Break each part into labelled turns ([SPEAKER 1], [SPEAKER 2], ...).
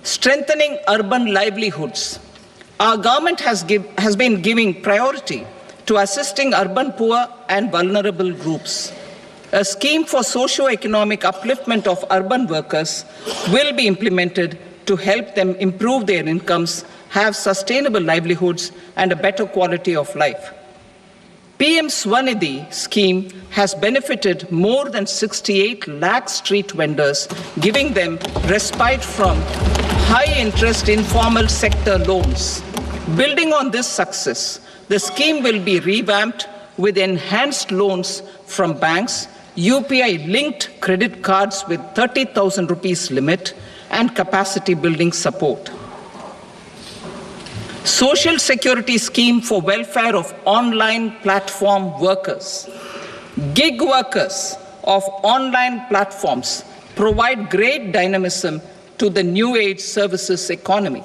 [SPEAKER 1] Strengthening urban livelihoods. Our government has been giving priority to assisting urban poor and vulnerable groups. A scheme for socio-economic upliftment of urban workers will be implemented to help them improve their incomes, have sustainable livelihoods, and a better quality of life. PM Swanidhi scheme has benefited more than 68 lakh street vendors, giving them respite from high-interest informal sector loans. Building on this success, the scheme will be revamped with enhanced loans from banks, UPI-linked credit cards with 30,000 rupees limit, and capacity building support. Social Security Scheme for welfare of online platform workers. Gig workers of online platforms provide great dynamism to the new age services economy.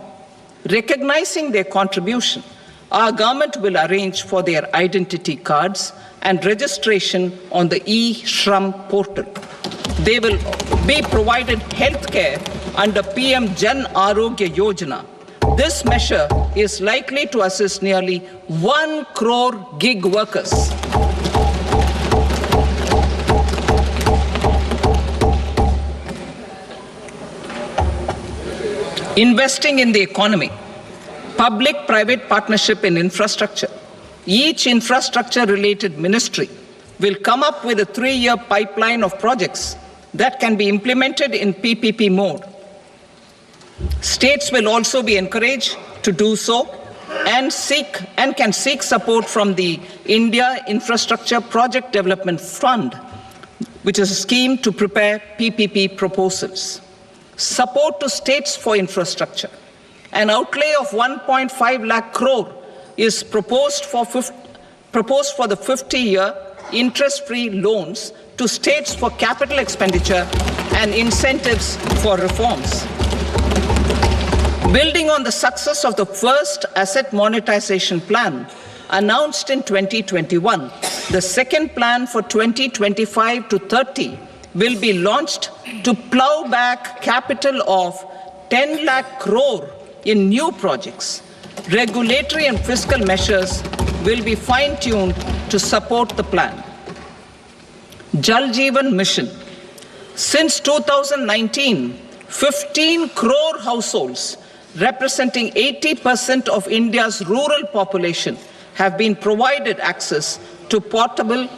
[SPEAKER 1] Recognizing their contribution, our government will arrange for their identity cards and registration on the e-Shram portal. They will be provided health care under PM Jan Arogya Yojana. This measure is likely to assist nearly 1 crore gig workers. Investing in the economy. Public-private partnership in infrastructure. Each infrastructure-related ministry will come up with a 3-year pipeline of projects that can be implemented in PPP mode. States will also be encouraged to do so and can seek support from the India Infrastructure Project Development Fund, which is a scheme to prepare PPP proposals. Support to states for infrastructure. An outlay of 1.5 lakh crore is proposed for the 50-year interest-free loans to states for capital expenditure and incentives for reforms. Building on the success of the first asset monetization plan announced in 2021, the second plan for 2025 to 30 will be launched to plow back capital of 10 lakh crore in new projects. Regulatory and fiscal measures will be fine-tuned to support the plan. Jal Jeevan Mission. Since 2019, 15 crore households representing 80% of India's rural population have been provided access to portable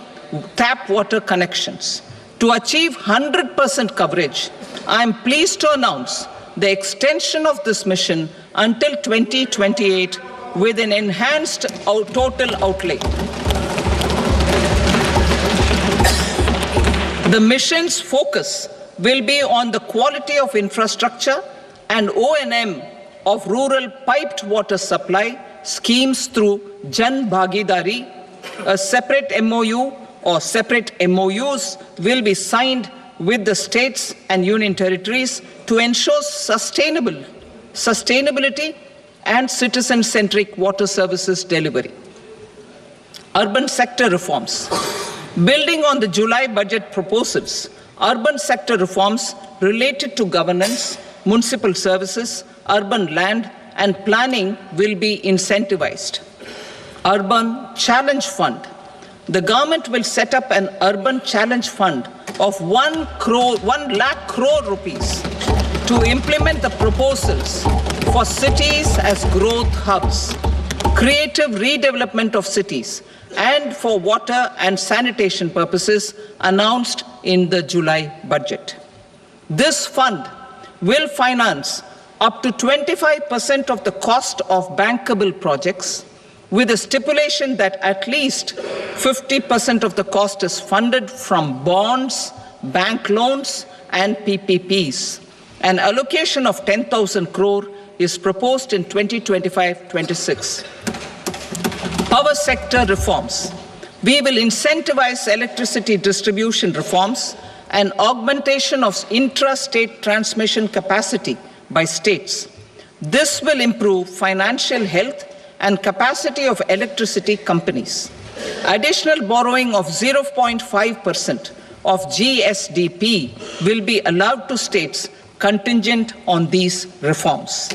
[SPEAKER 1] tap water connections. To achieve 100% coverage, I am pleased to announce the extension of this mission until 2028 with an enhanced total outlay. The mission's focus will be on the quality of infrastructure and O&M of rural piped water supply schemes through Jan Bhagidari. A separate MOU or separate MOUs will be signed with the states and union territories to ensure sustainability and citizen-centric water services delivery. Urban sector reforms. Building on the July budget proposals, urban sector reforms related to governance, municipal services, urban land and planning will be incentivized. Urban Challenge Fund. The government will set up an urban challenge fund of 1 lakh crore rupees to implement the proposals for cities as growth hubs, creative redevelopment of cities, and for water and sanitation purposes announced in the July budget. This fund will finance up to 25% of the cost of bankable projects, with a stipulation that at least 50% of the cost is funded from bonds, bank loans, and PPPs. An allocation of 10,000 crore is proposed in 2025-26. Power sector reforms. We will incentivize electricity distribution reforms and augmentation of intra-state transmission capacity by states. This will improve financial health and capacity of electricity companies. Additional borrowing of 0.5% of GSDP will be allowed to states contingent on these reforms.